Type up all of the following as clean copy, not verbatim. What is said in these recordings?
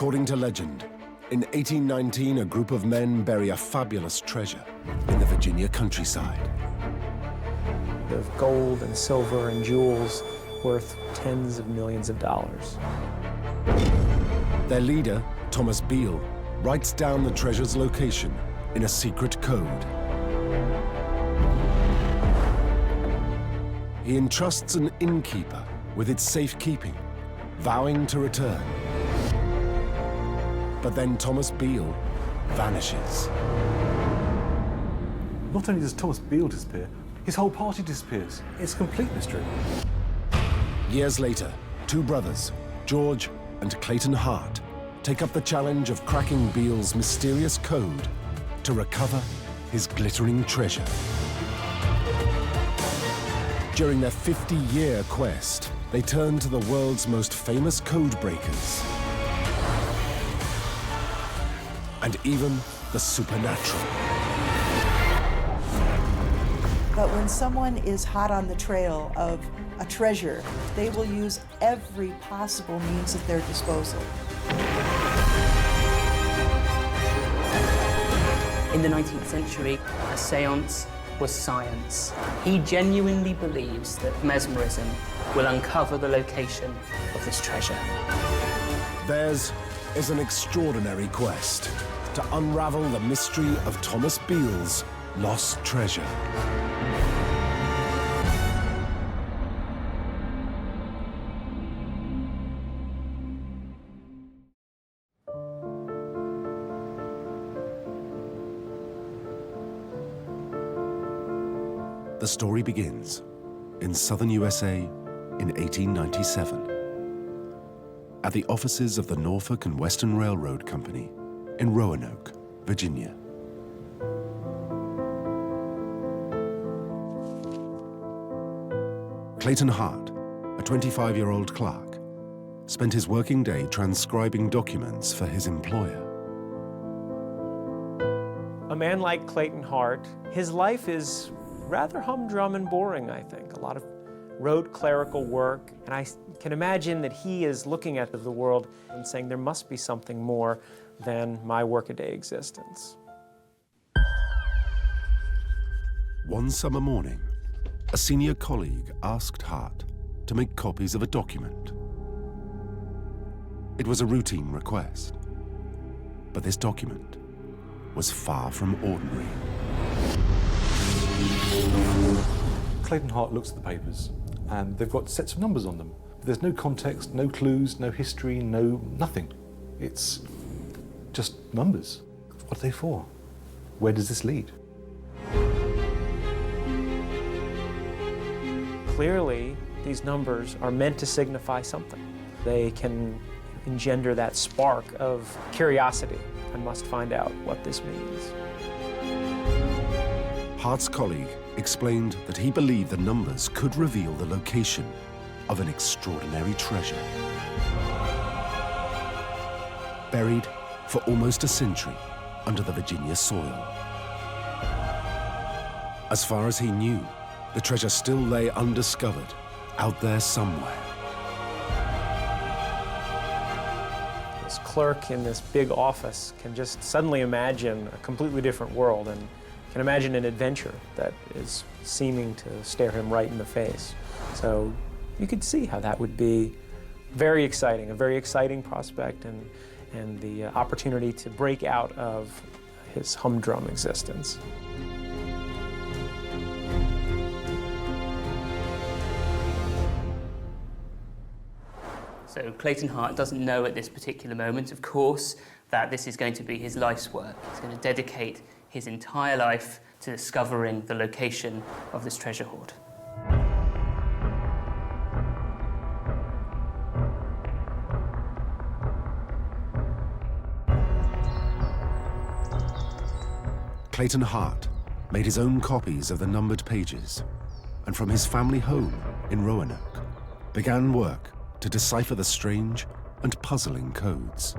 According to legend, in 1819, a group of men bury a fabulous treasure in the Virginia countryside. Of gold and silver and jewels worth tens of millions of dollars. Their leader, Thomas Beale, writes down the treasure's location in a secret code. He entrusts an innkeeper with its safekeeping, vowing to return. But then Thomas Beale vanishes. Not only does Thomas Beale disappear, his whole party disappears. It's a complete mystery. Years later, two brothers, George and Clayton Hart, take up the challenge of cracking Beale's mysterious code to recover his glittering treasure. During their 50-year quest, they turn to the world's most famous code breakers and even the supernatural. But when someone is hot on the trail of a treasure, they will use every possible means at their disposal. In the 19th century, a seance was science. He genuinely believes that mesmerism will uncover the location of this treasure. Theirs is an extraordinary quest to unravel the mystery of Thomas Beale's lost treasure. The story begins in southern USA in 1897 at the offices of the Norfolk and Western Railroad Company in Roanoke, Virginia. Clayton Hart, a 25-year-old clerk, spent his working day transcribing documents for his employer. A man like Clayton Hart, his life is rather humdrum and boring, I think. A lot of rote clerical work, and I can imagine that he is looking at the world and saying there must be something more than my workaday existence. One summer morning, a senior colleague asked Hart to make copies of a document. It was a routine request, but this document was far from ordinary. Clayton Hart looks at the papers, and they've got sets of numbers on them. There's no context, no clues, no history, nothing. It's just numbers. What are they for? Where does this lead? Clearly, these numbers are meant to signify something. They can engender that spark of curiosity. I must find out what this means. Hart's colleague explained that he believed the numbers could reveal the location of an extraordinary treasure. Buried for almost a century under the Virginia soil. As far as he knew, the treasure still lay undiscovered out there somewhere. This clerk in this big office can just suddenly imagine a completely different world and can imagine an adventure that is seeming to stare him right in the face. So you could see how that would be very exciting, a very exciting prospect, and the opportunity to break out of his humdrum existence. So Clayton Hart doesn't know at this particular moment, of course, that this is going to be his life's work. He's going to dedicate his entire life to discovering the location of this treasure hoard. Clayton Hart made his own copies of the numbered pages, and from his family home in Roanoke, began work to decipher the strange and puzzling codes.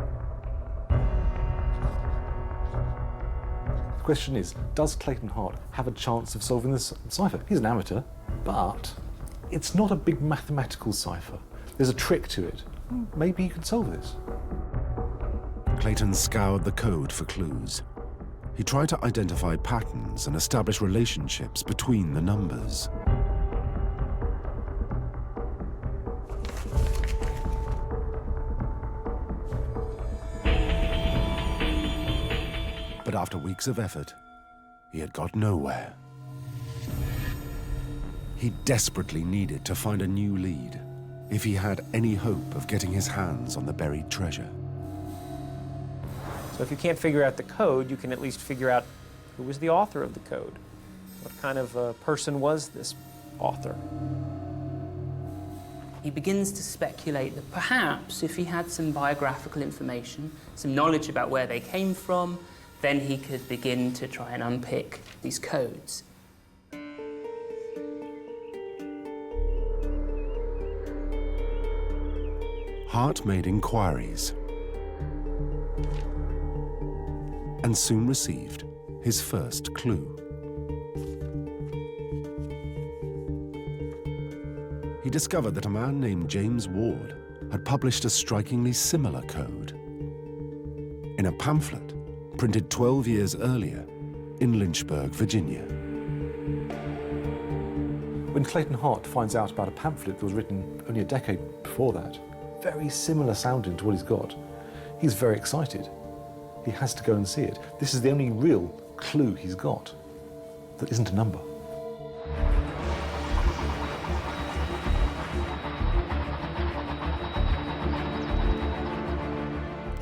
The question is, does Clayton Hart have a chance of solving this cipher? He's an amateur, but it's not a big mathematical cipher. There's a trick to it. Maybe you can solve this. Clayton scoured the code for clues. He tried to identify patterns and establish relationships between the numbers. But after weeks of effort, he had got nowhere. He desperately needed to find a new lead if he had any hope of getting his hands on the buried treasure. So if you can't figure out the code, you can at least figure out who was the author of the code. What kind of person was this author? He begins to speculate that perhaps if he had some biographical information, some knowledge about where they came from, then he could begin to try and unpick these codes. Hart made inquiries and soon received his first clue. He discovered that a man named James Ward had published a strikingly similar code in a pamphlet printed 12 years earlier in Lynchburg, Virginia. When Clayton Hart finds out about a pamphlet that was written only a decade before that, very similar sounding to what he's got, he's very excited. He has to go and see it. This is the only real clue he's got that isn't a number.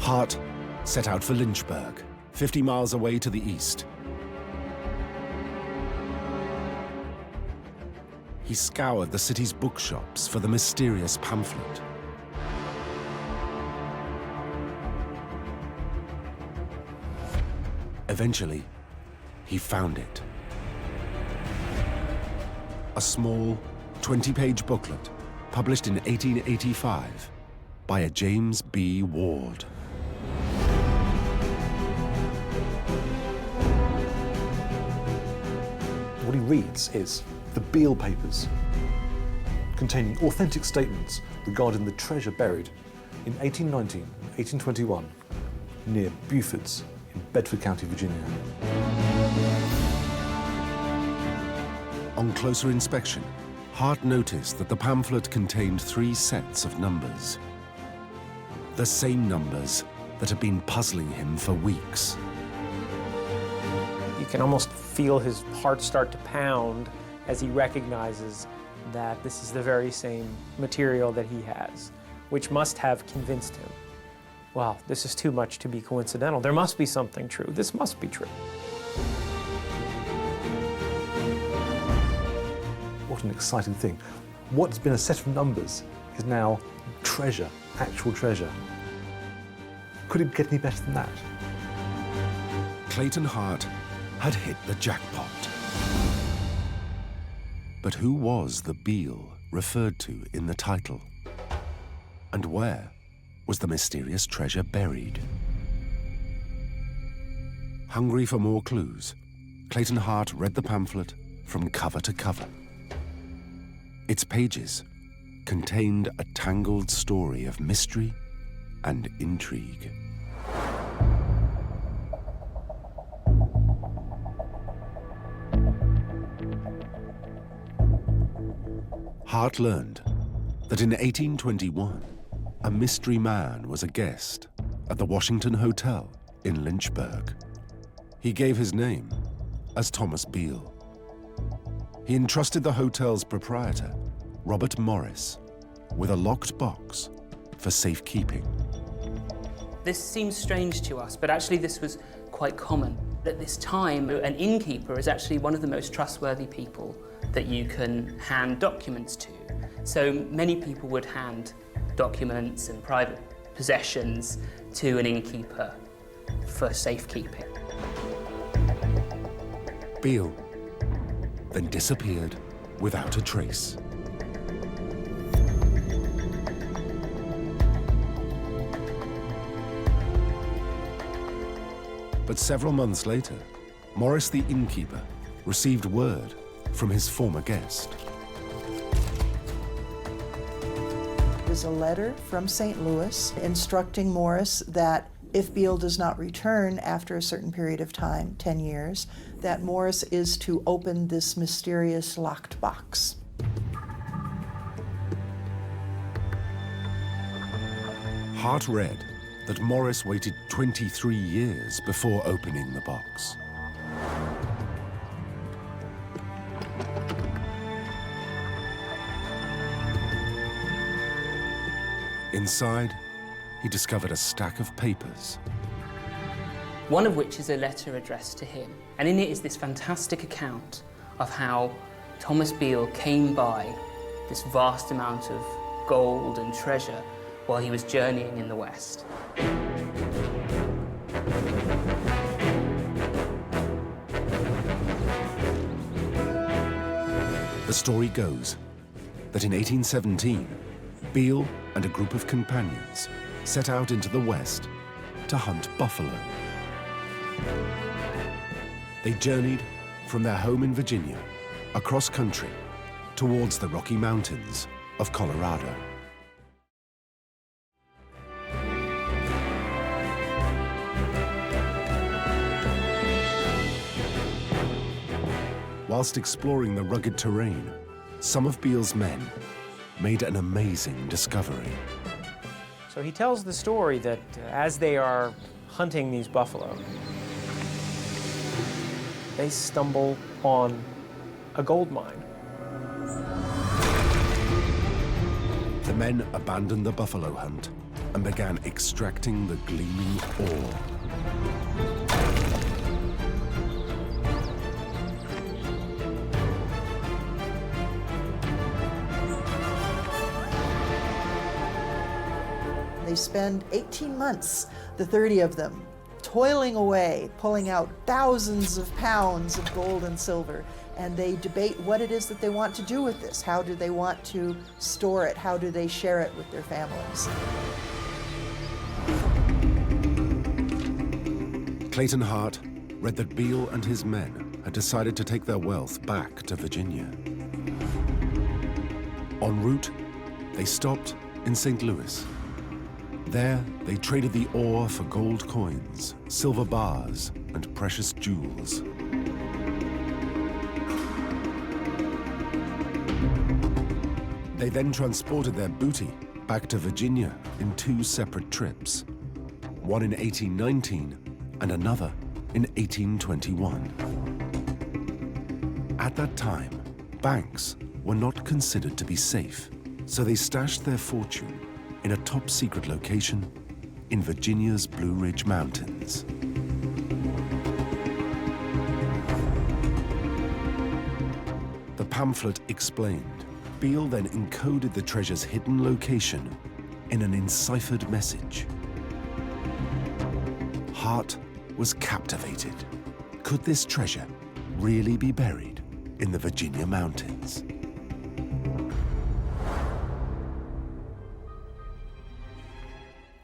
Hart set out for Lynchburg, 50 miles away to the east. He scoured the city's bookshops for the mysterious pamphlet. Eventually, he found it. A small, 20-page booklet published in 1885 by a James B. Ward. What he reads is the Beale papers, containing authentic statements regarding the treasure buried in 1819 and 1821 near Beaufort's in Bedford County, Virginia. On closer inspection, Hart noticed that the pamphlet contained 3 sets of numbers. The same numbers that had been puzzling him for weeks. You can almost feel his heart start to pound as he recognizes that this is the very same material that he has, which must have convinced him, wow, this is too much to be coincidental. There must be something true. This must be true. What an exciting thing. What's been a set of numbers is now treasure, actual treasure. Could it get any better than that? Clayton Hart had hit the jackpot. But who was the Beale referred to in the title? And where was the mysterious treasure buried? Hungry for more clues, Clayton Hart read the pamphlet from cover to cover. Its pages contained a tangled story of mystery and intrigue. Hart learned that in 1821, a mystery man was a guest at the Washington Hotel in Lynchburg. He gave his name as Thomas Beale. He entrusted the hotel's proprietor, Robert Morris, with a locked box for safekeeping. This seems strange to us, but actually this was quite common. At this time, an innkeeper is actually one of the most trustworthy people that you can hand documents to. So many people would hand documents and private possessions to an innkeeper for safekeeping. Beale then disappeared without a trace. But several months later, Morris the innkeeper received word from his former guest. It was a letter from St. Louis instructing Morris that If Beale does not return after a certain period of time, 10 years, that Morris is to open this mysterious locked box. Hart read that Morris waited 23 years before opening the box. Inside, he discovered a stack of papers. One of which is a letter addressed to him. And in it is this fantastic account of how Thomas Beale came by this vast amount of gold and treasure while he was journeying in the West. The story goes that in 1817, Beale and a group of companions set out into the West to hunt buffalo. They journeyed from their home in Virginia across country towards the Rocky Mountains of Colorado. Whilst exploring the rugged terrain, some of Beale's men made an amazing discovery. So he tells the story that as they are hunting these buffalo, they stumble on a gold mine. The men abandoned the buffalo hunt and began extracting the gleaming ore. They spend 18 months, the 30 of them, toiling away, pulling out thousands of pounds of gold and silver, and they debate what it is that they want to do with this. How do they want to store it? How do they share it with their families? Clayton Hart read that Beale and his men had decided to take their wealth back to Virginia. En route, they stopped in St. Louis. There, they traded the ore for gold coins, silver bars, and precious jewels. They then transported their booty back to Virginia in two separate trips, one in 1819 and another in 1821. At that time, banks were not considered to be safe, so they stashed their fortune in a top-secret location in Virginia's Blue Ridge Mountains. The pamphlet explained. Beale then encoded the treasure's hidden location in an enciphered message. Hart was captivated. Could this treasure really be buried in the Virginia mountains?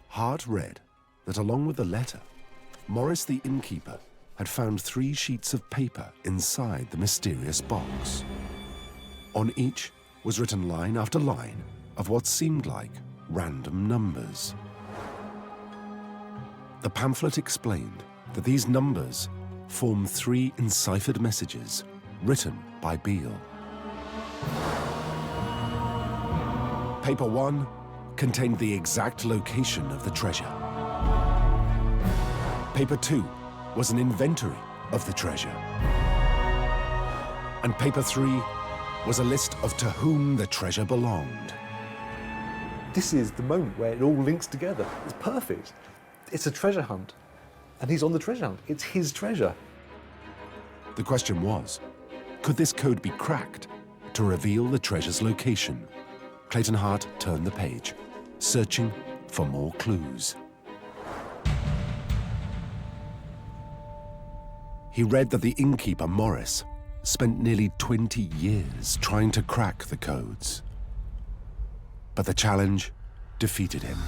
Hart read that along with the letter, Morris the innkeeper had found 3 sheets of paper inside the mysterious box. On each was written line after line of what seemed like random numbers. The pamphlet explained that these numbers form 3 enciphered messages written by Beale. Paper 1 contained the exact location of the treasure. Paper 2 was an inventory of the treasure. And paper 3 was a list of to whom the treasure belonged. This is the moment where it all links together. It's perfect. It's a treasure hunt, and he's on the treasure hunt. It's his treasure. The question was, could this code be cracked to reveal the treasure's location? Clayton Hart turned the page, searching for more clues. He read that the innkeeper, Morris, spent nearly 20 years trying to crack the codes. But the challenge defeated him.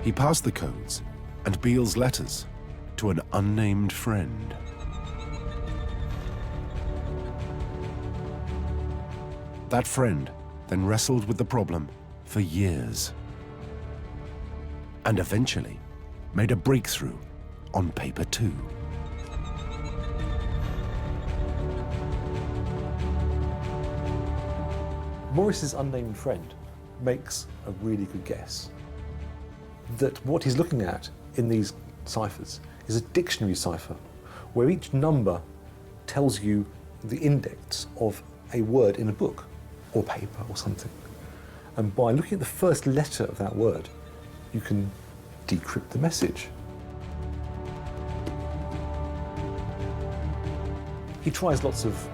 He passed the codes and Beale's letters to an unnamed friend. That friend then wrestled with the problem for years, and eventually made a breakthrough on paper 2. Morris's unnamed friend makes a really good guess that what he's looking at in these ciphers is a dictionary cipher, where each number tells you the index of a word in a book or paper or something. And by looking at the first letter of that word, you can decrypt the message. He tries lots of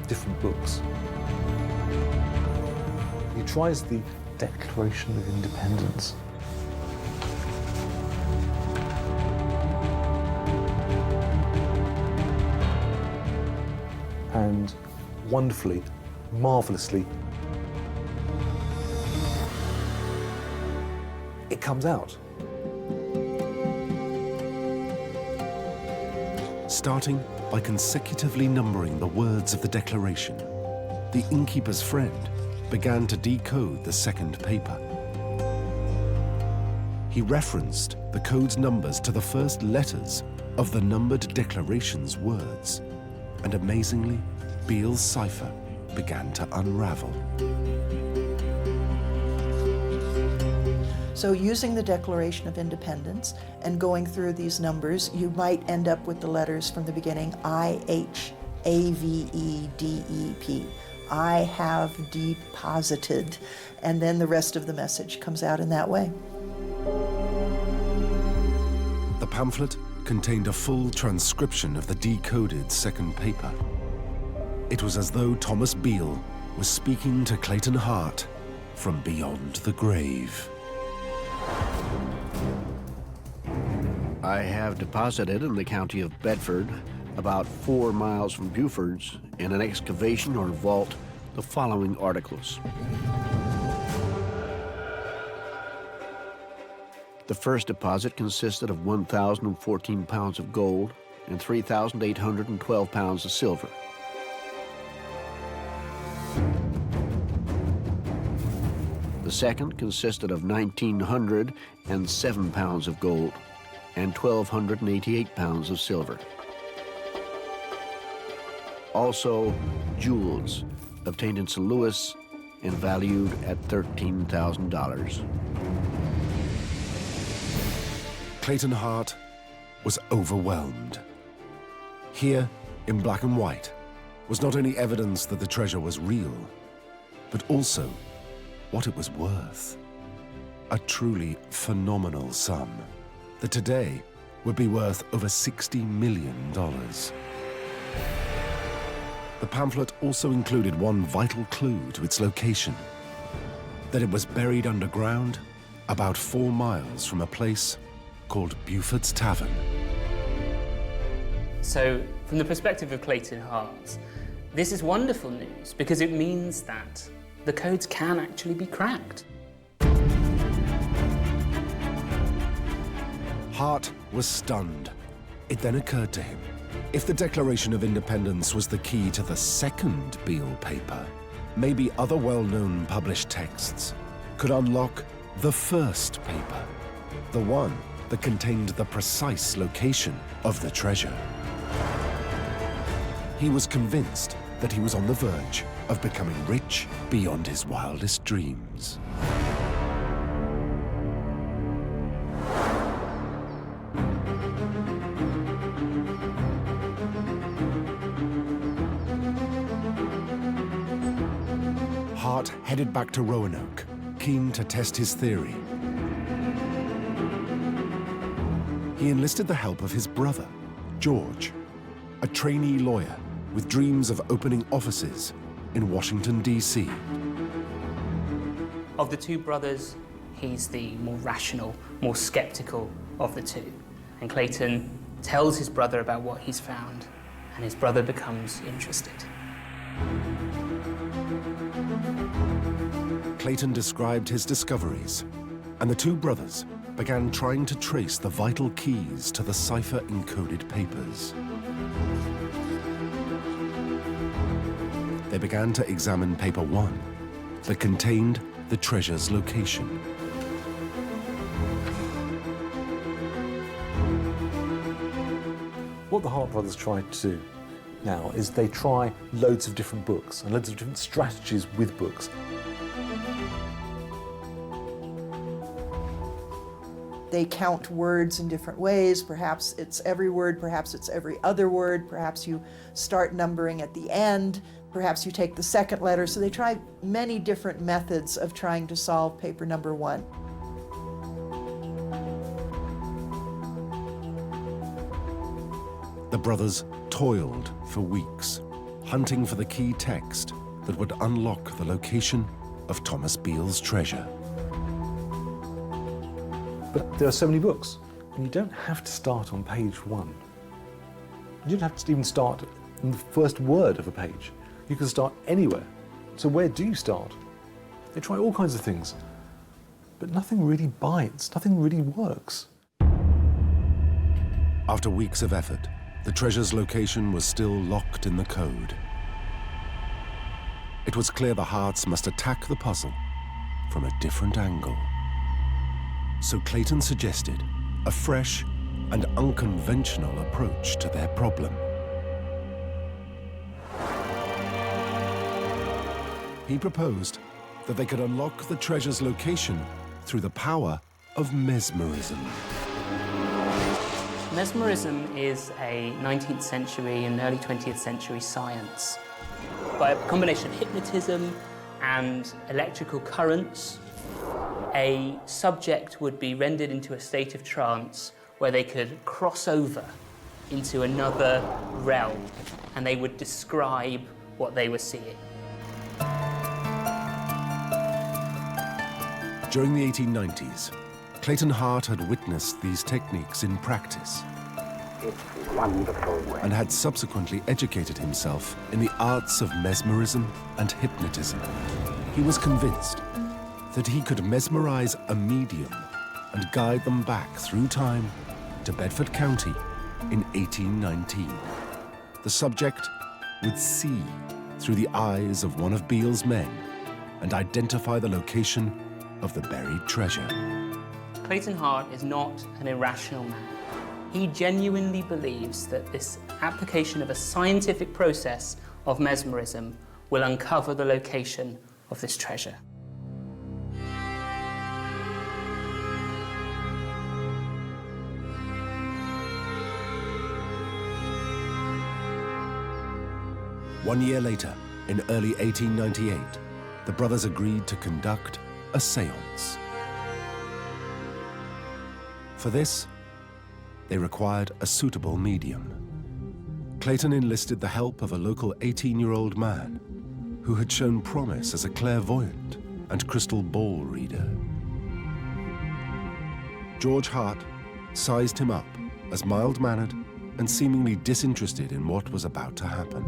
different books. He tries the Declaration of Independence. And wonderfully, marvelously, it comes out. Starting by consecutively numbering the words of the declaration, the innkeeper's friend began to decode the second paper. He referenced the code's numbers to the first letters of the numbered declaration's words, and amazingly, Beale's cipher began to unravel. So using the Declaration of Independence and going through these numbers, you might end up with the letters from the beginning, I-H-A-V-E-D-E-P. I have deposited, and then the rest of the message comes out in that way. The pamphlet contained a full transcription of the decoded second paper. It was as though Thomas Beale was speaking to Clayton Hart from beyond the grave. I have deposited in the county of Bedford, about 4 miles from Beaufort's, in an excavation or vault, the following articles. The first deposit consisted of 1,014 pounds of gold and 3,812 pounds of silver. The second consisted of 1,907 pounds of gold and 1,288 pounds of silver. Also, jewels obtained in St. Louis and valued at $13,000. Clayton Hart was overwhelmed. Here, in black and white, was not only evidence that the treasure was real, but also what it was worth. A truly phenomenal sum that today would be worth over $60 million. The pamphlet also included one vital clue to its location, that it was buried underground about 4 miles from a place called Beaufort's Tavern. So, from the perspective of Clayton Hart, this is wonderful news because it means that the codes can actually be cracked. Hart was stunned. It then occurred to him, if the Declaration of Independence was the key to the second Beale paper, maybe other well-known published texts could unlock the first paper, the one that contained the precise location of the treasure. He was convinced that he was on the verge of becoming rich beyond his wildest dreams. Hart headed back to Roanoke, keen to test his theory. He enlisted the help of his brother, George, a trainee lawyer with dreams of opening offices in Washington, D.C. Of the two brothers, he's the more rational, more skeptical of the two. And Clayton tells his brother about what he's found, and his brother becomes interested. Clayton described his discoveries, and the two brothers began trying to trace the vital keys to the cipher-encoded papers. They they began to examine paper 1 that contained the treasure's location. What the Hart brothers try to do now is they try loads of different books and loads of different strategies with books. They count words in different ways. Perhaps it's every word, perhaps it's every other word, perhaps you start numbering at the end, perhaps you take the second letter. So they try many different methods of trying to solve paper number 1. The brothers toiled for weeks, hunting for the key text that would unlock the location of Thomas Beale's treasure. But there are so many books, and you don't have to start on page 1. You don't have to even start in the first word of a page. You can start anywhere. So where do you start? They try all kinds of things, but nothing really bites, nothing really works. After weeks of effort, the treasure's location was still locked in the code. It was clear the Harts must attack the puzzle from a different angle. So Clayton suggested a fresh and unconventional approach to their problem. He proposed that they could unlock the treasure's location through the power of mesmerism. Mesmerism is a 19th century and early 20th century science. By a combination of hypnotism and electrical currents, a subject would be rendered into a state of trance where they could cross over into another realm and they would describe what they were seeing. During the 1890s, Clayton Hart had witnessed these techniques in practice. It's wonderful work. And had subsequently educated himself in the arts of mesmerism and hypnotism. He was convinced that he could mesmerize a medium and guide them back through time to Bedford County in 1819. The subject would see through the eyes of one of Beale's men and identify the location of the buried treasure. Clayton Hart is not an irrational man. He genuinely believes that this application of a scientific process of mesmerism will uncover the location of this treasure. One year later, in early 1898, the brothers agreed to conduct a séance. For this, they required a suitable medium. Clayton enlisted the help of a local 18-year-old man who had shown promise as a clairvoyant and crystal ball reader. George Hart sized him up as mild-mannered and seemingly disinterested in what was about to happen.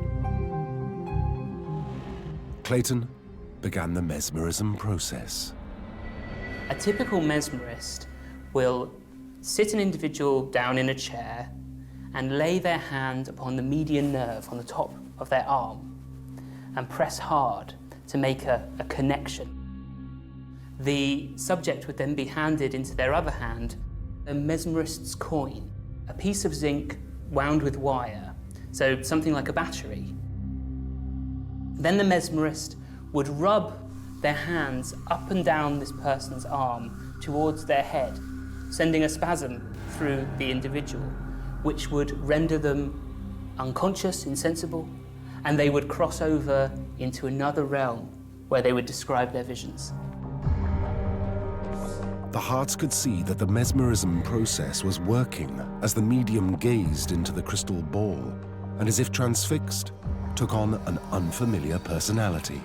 Clayton began the mesmerism process. A typical mesmerist will sit an individual down in a chair and lay their hand upon the median nerve on the top of their arm and press hard to make a connection. The subject would then be handed into their other hand a mesmerist's coin, a piece of zinc wound with wire, so something like a battery. Then the mesmerist would rub their hands up and down this person's arm towards their head, sending a spasm through the individual, which would render them unconscious, insensible, and they would cross over into another realm where they would describe their visions. The Harts could see that the mesmerism process was working as the medium gazed into the crystal ball and, as if transfixed, took on an unfamiliar personality.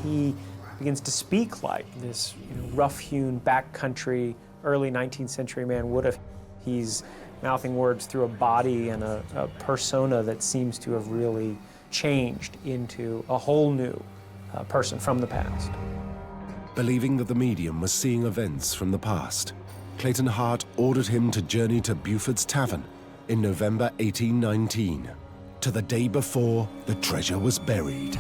He begins to speak like this rough-hewn, backcountry, early 19th century man would have. He's mouthing words through a body and a persona that seems to have really changed into a whole new person from the past. Believing that the medium was seeing events from the past, Clayton Hart ordered him to journey to Buford's Tavern in November 1819 to to the day before the treasure was buried.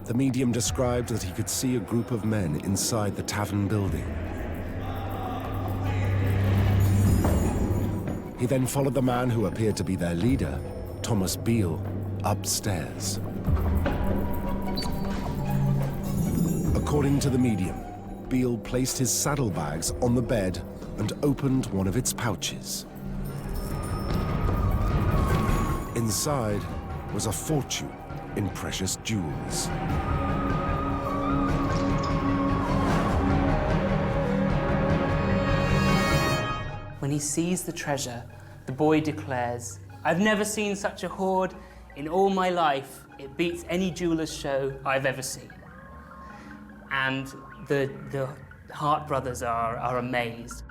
The medium described that he could see a group of men inside the tavern building. He then followed the man who appeared to be their leader, Thomas Beale, upstairs. According to the medium, Beale placed his saddlebags on the bed and opened one of its pouches. Inside was a fortune in precious jewels. When he sees the treasure, the boy declares, "I've never seen such a hoard in all my life. It beats any jeweler's show I've ever seen." And the Hart brothers are amazed.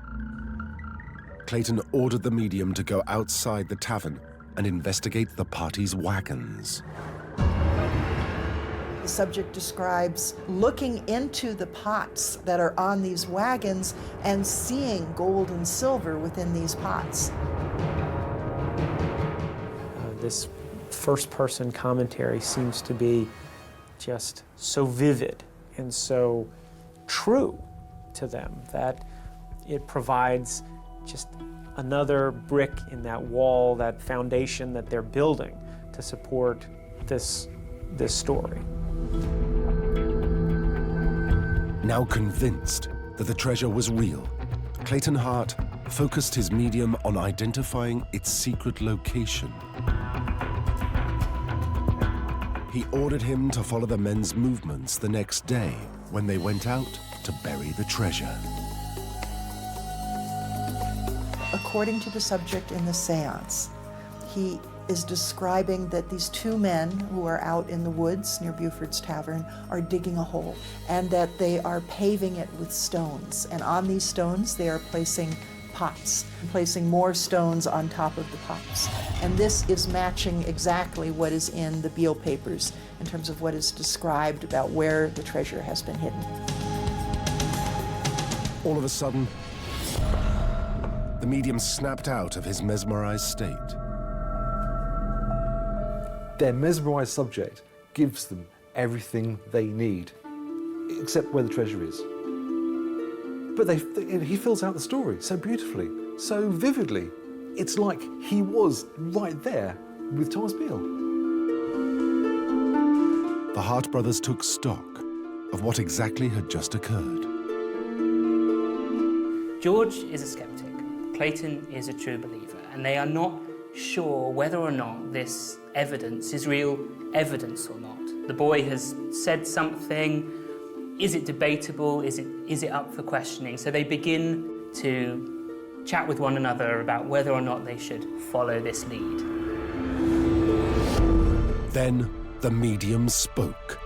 Clayton ordered the medium to go outside the tavern and investigate the party's wagons. The subject describes looking into the pots that are on these wagons and seeing gold and silver within these pots. This first-person commentary seems to be just so vivid and so true to them that it provides just another brick in that wall, that foundation that they're building to support this story. Now convinced that the treasure was real, Clayton Hart focused his medium on identifying its secret location. He ordered him to follow the men's movements the next day when they went out to bury the treasure. According to the subject in the seance, he is describing that these two men who are out in the woods near Buford's Tavern are digging a hole, and that they are paving it with stones. And on these stones, they are placing pots, placing more stones on top of the pots. And this is matching exactly what is in the Beale papers in terms of what is described about where the treasure has been hidden. All of a sudden, the medium snapped out of his mesmerized state. Their mesmerized subject gives them everything they need, except where the treasure is. But he fills out the story so beautifully, so vividly. It's like he was right there with Thomas Beale. The Hart brothers took stock of what exactly had just occurred. George is a skeptic. Clayton is a true believer, and they are not sure whether or not this evidence is real evidence or not. The boy has said something. Is it debatable? Is it up for questioning? So they begin to chat with one another about whether or not they should follow this lead. Then the medium spoke.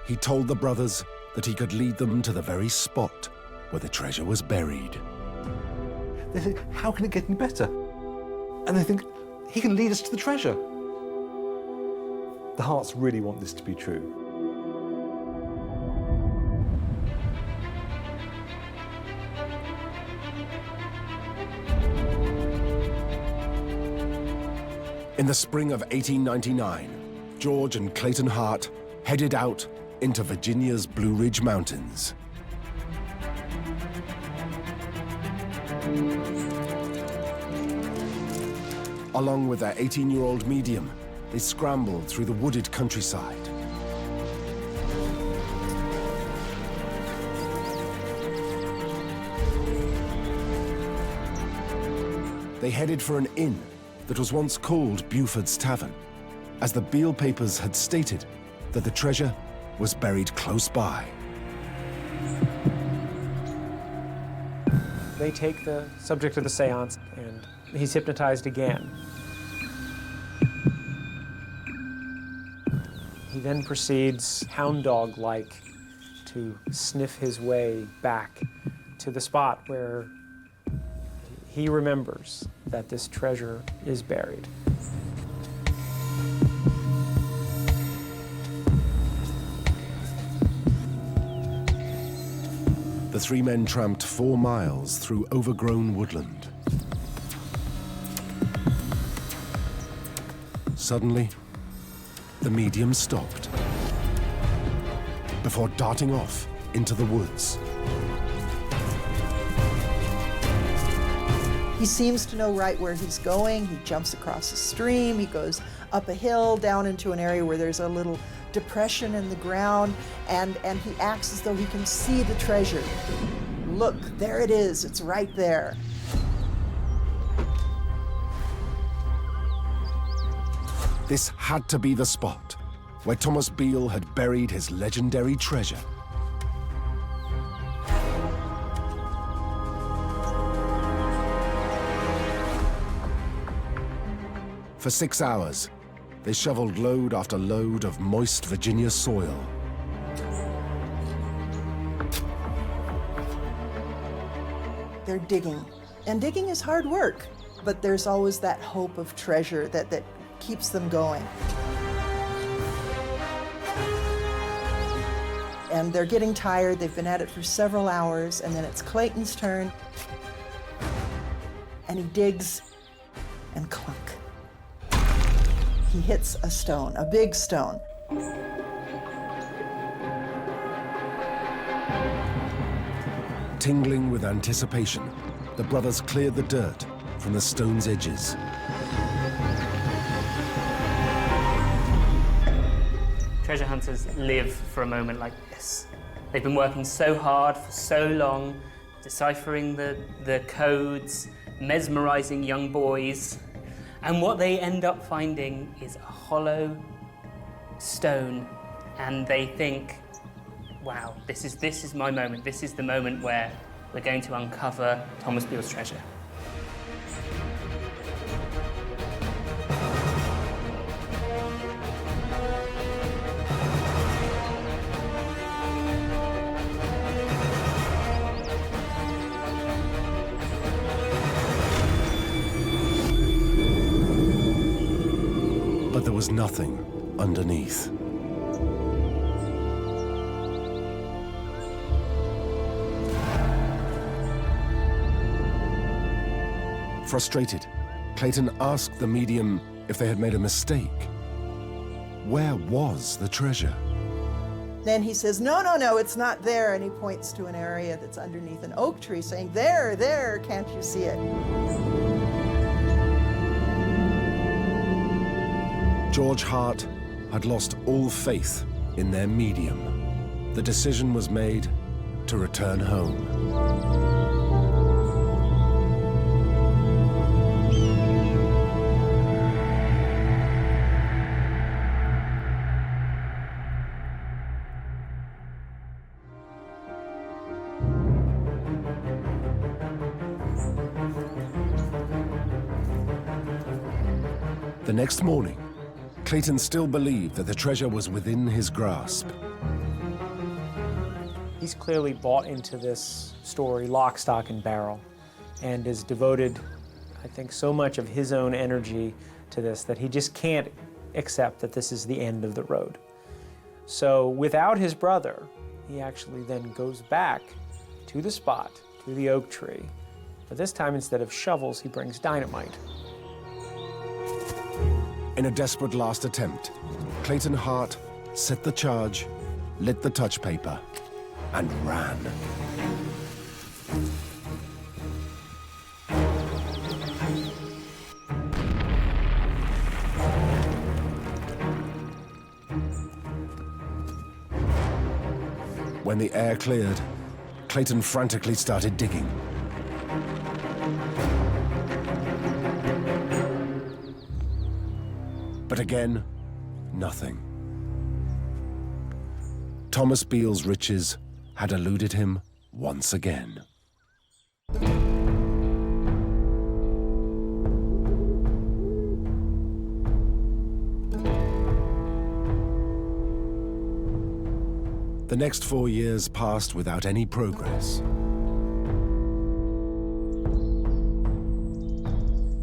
He told the brothers that he could lead them to the very spot where the treasure was buried. They think, how can it get any better? And they think, he can lead us to the treasure. The Harts really want this to be true. In the spring of 1899, George and Clayton Hart headed out into Virginia's Blue Ridge Mountains. Along with their 18-year-old medium, they scrambled through the wooded countryside. They headed for an inn that was once called Buford's Tavern, as the Beale papers had stated that the treasure was buried close by. They take the subject of the seance, and he's hypnotized again. He then proceeds, hound dog-like, to sniff his way back to the spot where he remembers that this treasure is buried. The three men tramped 4 miles through overgrown woodland. Suddenly, the medium stopped before darting off into the woods. He seems to know right where he's going. He jumps across a stream. He goes up a hill, down into an area where there's a little depression in the ground, and he acts as though he can see the treasure. Look, there it is. It's right there. This had to be the spot where Thomas Beale had buried his legendary treasure. For 6 hours, they shoveled load after load of moist Virginia soil. They're digging. And digging is hard work, but there's always that hope of treasure that keeps them going. And they're getting tired. They've been at it for several hours, and then it's Clayton's turn. And he digs, and clunk. He hits a stone, a big stone. Tingling with anticipation, the brothers cleared the dirt from the stone's edges. Treasure hunters live for a moment like this. They've been working so hard for so long, deciphering the codes, mesmerizing young boys, and what they end up finding is a hollow stone, and they think, wow, this is my moment. This is the moment where we're going to uncover Thomas Beale's treasure. But there was nothing underneath. Frustrated, Clayton asked the medium if they had made a mistake. Where was the treasure? Then he says, no, it's not there. And he points to an area that's underneath an oak tree, saying, there, can't you see it? George Hart had lost all faith in their medium. The decision was made to return home. The next morning, Clayton still believed that the treasure was within his grasp. He's clearly bought into this story lock, stock, and barrel, and is devoted, I think, so much of his own energy to this that he just can't accept that this is the end of the road. So without his brother, he actually then goes back to the spot, to the oak tree, but this time instead of shovels, he brings dynamite. In a desperate last attempt, Clayton Hart set the charge, lit the touch paper, and ran. When the air cleared, Clayton frantically started digging. But again, nothing. Thomas Beale's riches had eluded him once again. The next 4 years passed without any progress.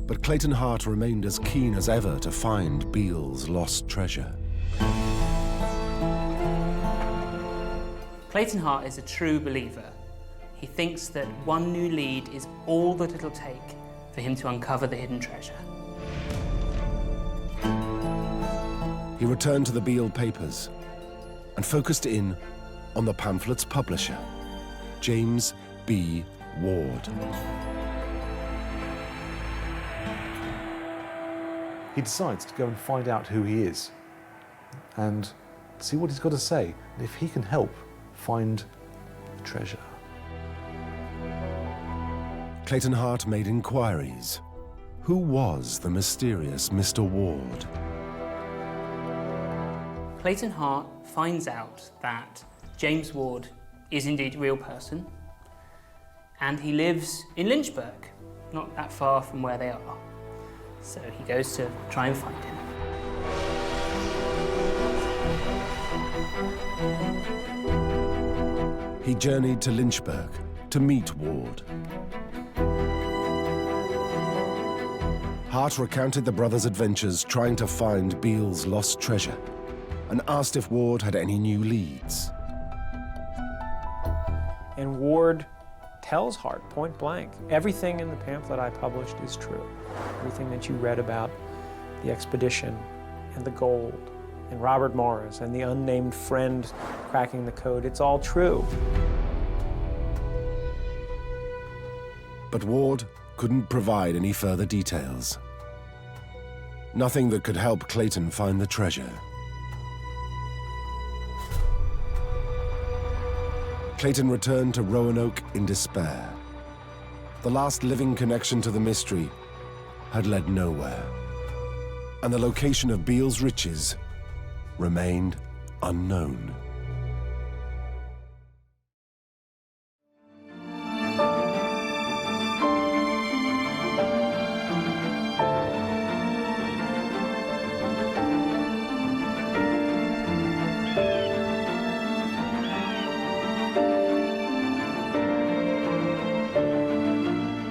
But Clayton Hart remained as keen as ever to find Beale's lost treasure. Clayton Hart is a true believer. He thinks that one new lead is all that it'll take for him to uncover the hidden treasure. He returned to the Beale papers and focused in on the pamphlet's publisher, James B. Ward. He decides to go and find out who he is and see what he's got to say, and if he can help find the treasure. Clayton Hart made inquiries. Who was the mysterious Mr. Ward? Clayton Hart finds out that James Ward is indeed a real person, and he lives in Lynchburg, not that far from where they are. So he goes to try and find him. He journeyed to Lynchburg to meet Ward. Hart recounted the brothers' adventures trying to find Beale's lost treasure and asked if Ward had any new leads. And Ward tells Hart point blank, everything in the pamphlet I published is true. Everything that you read about the expedition and the gold and Robert Morris and the unnamed friend cracking the code, it's all true. But Ward couldn't provide any further details. Nothing that could help Clayton find the treasure. Clayton returned to Roanoke in despair. The last living connection to the mystery had led nowhere, and the location of Beale's riches remained unknown.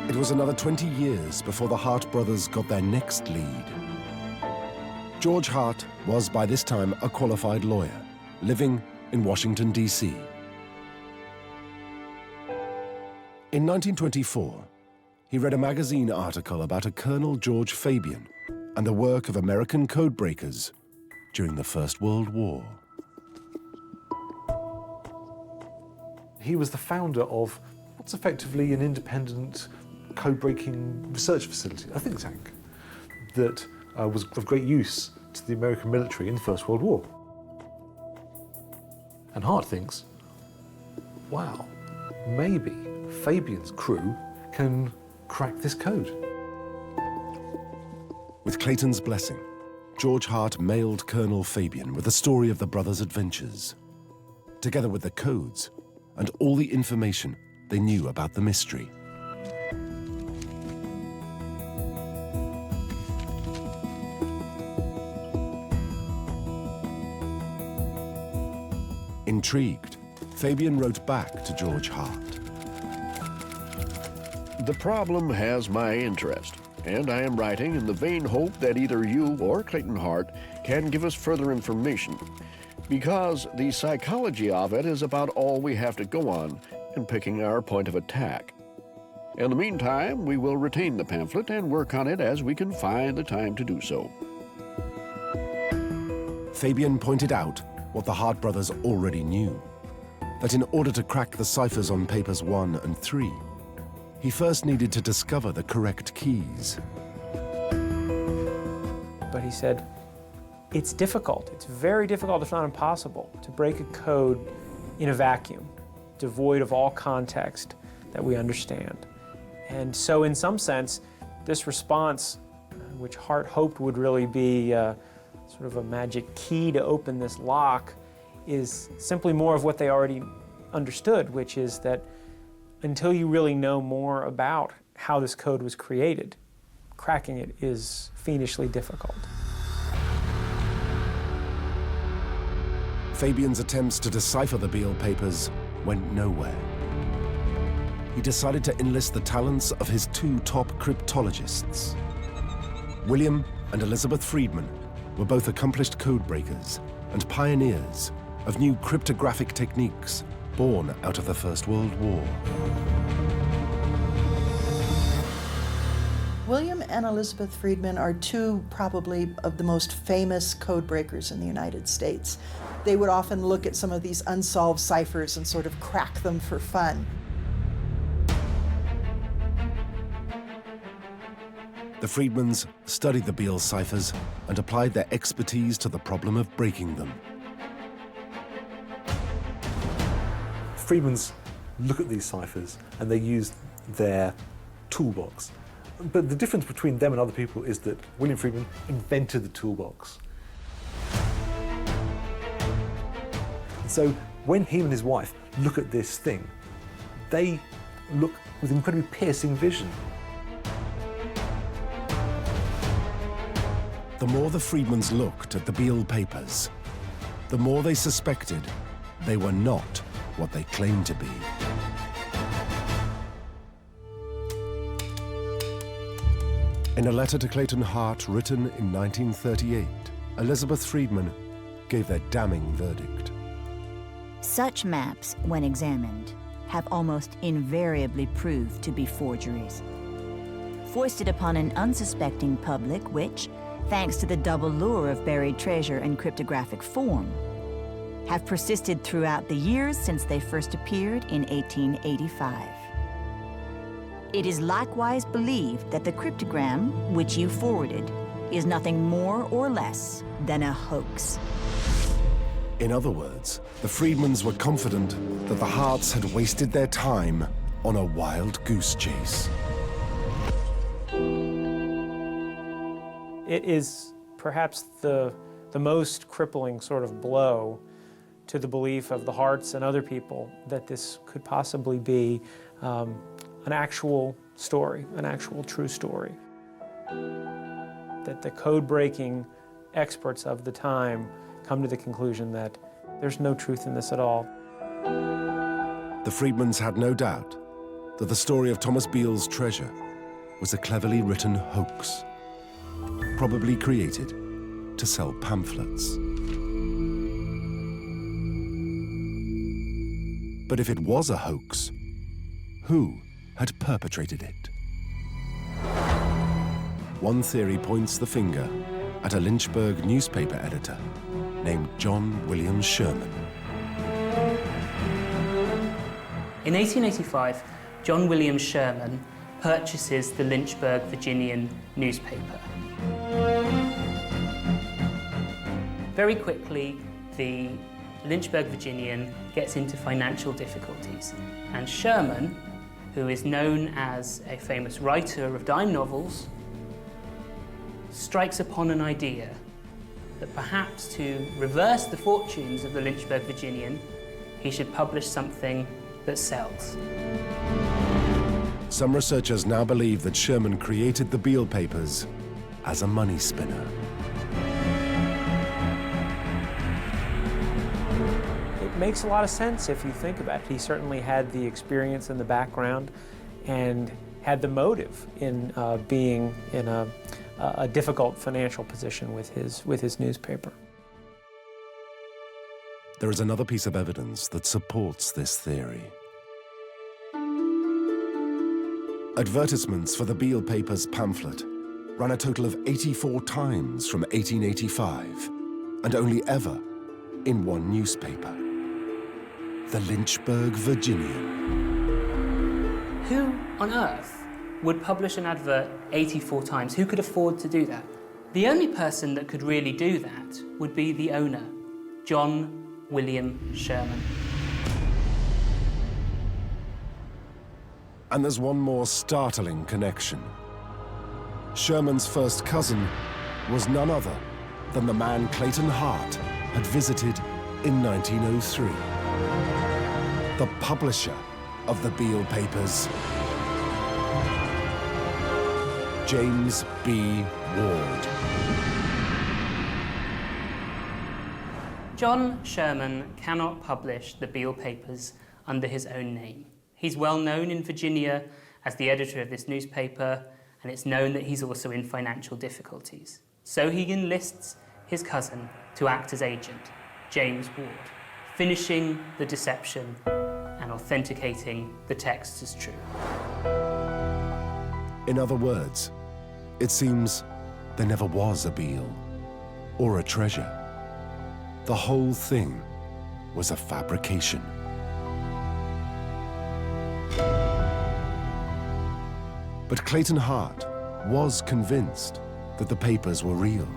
It was another 20 years before the Hart brothers got their next lead. George Hart was by this time a qualified lawyer, living in Washington, D.C. In 1924, he read a magazine article about a Colonel George Fabian and the work of American codebreakers during the First World War. He was the founder of what's effectively an independent code-breaking research facility, a think tank, that was of great use to the American military in the First World War. And Hart thinks, wow, maybe Fabian's crew can crack this code. With Clayton's blessing, George Hart mailed Colonel Fabian with the story of the brothers' adventures, together with the codes and all the information they knew about the mystery. Intrigued, Fabian wrote back to George Hart. The problem has my interest, and I am writing in the vain hope that either you or Clayton Hart can give us further information, because the psychology of it is about all we have to go on in picking our point of attack. In the meantime, we will retain the pamphlet and work on it as we can find the time to do so. Fabian pointed out what the Hart brothers already knew, that in order to crack the ciphers on papers 1 and 3, he first needed to discover the correct keys. But he said, it's difficult. It's very difficult, if not impossible, to break a code in a vacuum, devoid of all context that we understand. And so in some sense, this response, which Hart hoped would really be sort of a magic key to open this lock, is simply more of what they already understood, which is that until you really know more about how this code was created, cracking it is fiendishly difficult. Fabian's attempts to decipher the Beale papers went nowhere. He decided to enlist the talents of his 2 top cryptologists. William and Elizabeth Friedman were both accomplished code breakers and pioneers of new cryptographic techniques born out of the First World War. William and Elizabeth Friedman are two probably of the most famous code breakers in the United States. They would often look at some of these unsolved ciphers and sort of crack them for fun. The Friedmans studied the Beale ciphers and applied their expertise to the problem of breaking them. Friedmans look at these ciphers and they use their toolbox. But the difference between them and other people is that William Friedman invented the toolbox. And so when he and his wife look at this thing, they look with incredibly piercing vision. The more the Friedmans looked at the Beale papers, the more they suspected they were not what they claimed to be. In a letter to Clayton Hart written in 1938, Elizabeth Friedman gave their damning verdict. Such maps, when examined, have almost invariably proved to be forgeries, foisted upon an unsuspecting public which, thanks to the double lure of buried treasure and cryptographic form, have persisted throughout the years since they first appeared in 1885. It is likewise believed that the cryptogram which you forwarded is nothing more or less than a hoax. In other words, the Friedmans were confident that the Harts had wasted their time on a wild goose chase. It is perhaps the most crippling sort of blow to the belief of the Harts and other people that this could possibly be an actual story, an actual true story. That the code-breaking experts of the time come to the conclusion that there's no truth in this at all. The Friedmans had no doubt that the story of Thomas Beale's treasure was a cleverly written hoax, probably created to sell pamphlets. But if it was a hoax, who had perpetrated it? One theory points the finger at a Lynchburg newspaper editor named John William Sherman. In 1885, John William Sherman purchases the Lynchburg Virginian newspaper. Very quickly, the Lynchburg Virginian gets into financial difficulties, and Sherman, who is known as a famous writer of dime novels, strikes upon an idea that perhaps to reverse the fortunes of the Lynchburg Virginian, he should publish something that sells. Some researchers now believe that Sherman created the Beale papers as a money spinner. It makes a lot of sense if you think about it. He certainly had the experience and the background and had the motive in being in a difficult financial position with his newspaper. There is another piece of evidence that supports this theory. Advertisements for the Beale Papers pamphlet ran a total of 84 times from 1885, and only ever in one newspaper, the Lynchburg Virginian. Who on earth would publish an advert 84 times? Who could afford to do that? The only person that could really do that would be the owner, John William Sherman. And there's one more startling connection. Sherman's first cousin was none other than the man Clayton Hart had visited in 1903. The publisher of the Beale Papers, James B. Ward. John Sherman cannot publish the Beale Papers under his own name. He's well known in Virginia as the editor of this newspaper, and it's known that he's also in financial difficulties. So he enlists his cousin to act as agent, James Ward, finishing the deception and authenticating the texts as true. In other words, it seems there never was a Beale or a treasure. The whole thing was a fabrication. But Clayton Hart was convinced that the papers were real.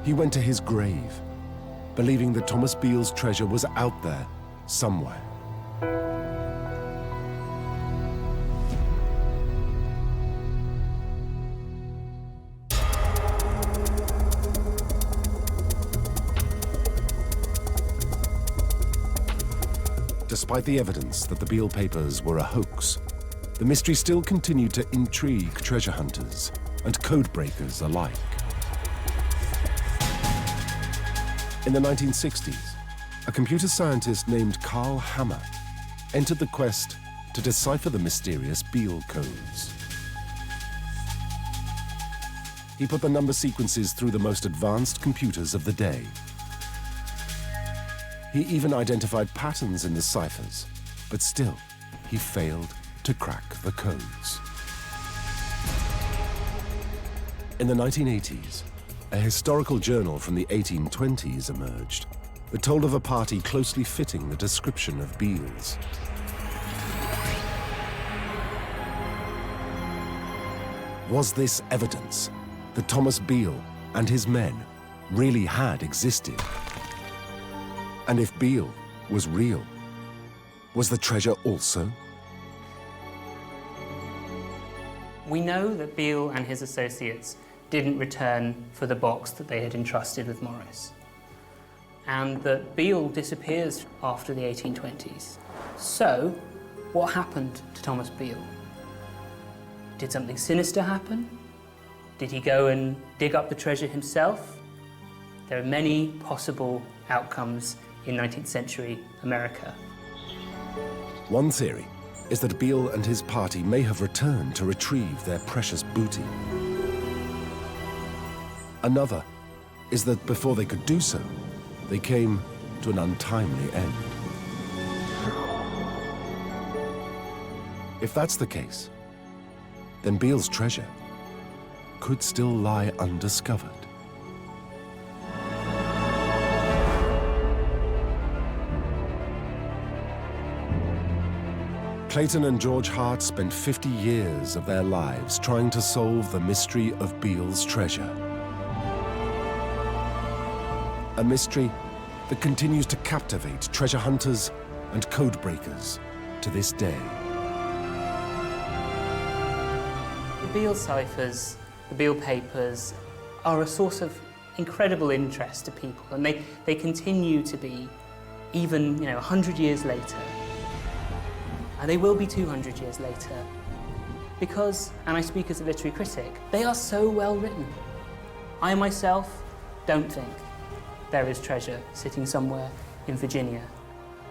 He went to his grave, believing that Thomas Beale's treasure was out there somewhere. Despite the evidence that the Beale papers were a hoax, the mystery still continued to intrigue treasure hunters and code breakers alike. In the 1960s, a computer scientist named Carl Hammer entered the quest to decipher the mysterious Beale codes. He put the number sequences through the most advanced computers of the day. He even identified patterns in the ciphers, but still, he failed to crack the codes. In the 1980s, a historical journal from the 1820s emerged that told of a party closely fitting the description of Beale's. Was this evidence that Thomas Beale and his men really had existed? And if Beale was real, was the treasure also? We know that Beale and his associates didn't return for the box that they had entrusted with Morris, and that Beale disappears after the 1820s. So, what happened to Thomas Beale? Did something sinister happen? Did he go and dig up the treasure himself? There are many possible outcomes in 19th century America. One theory is that Beale and his party may have returned to retrieve their precious booty. Another is that before they could do so, they came to an untimely end. If that's the case, then Beale's treasure could still lie undiscovered. Clayton and George Hart spent 50 years of their lives trying to solve the mystery of Beale's treasure. A mystery that continues to captivate treasure hunters and code breakers to this day. The Beale ciphers, the Beale papers, are a source of incredible interest to people, and they continue to be, even 100 years later. And they will be 200 years later, because, and I speak as a literary critic, they are so well written. I myself don't think there is treasure sitting somewhere in Virginia.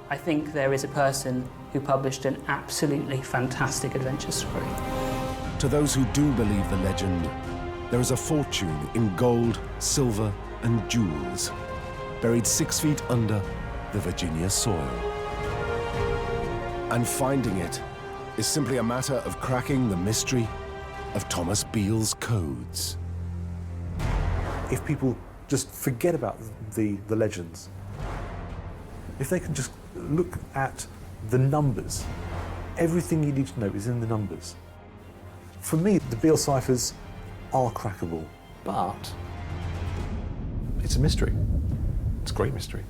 I think there is a person who published an absolutely fantastic adventure story. To those who do believe the legend, there is a fortune in gold, silver, and jewels, buried 6 feet under the Virginia soil. And finding it is simply a matter of cracking the mystery of Thomas Beale's codes. If people just forget about the legends, if they can just look at the numbers, everything you need to know is in the numbers. For me, the Beale ciphers are crackable, but it's a mystery. It's a great mystery.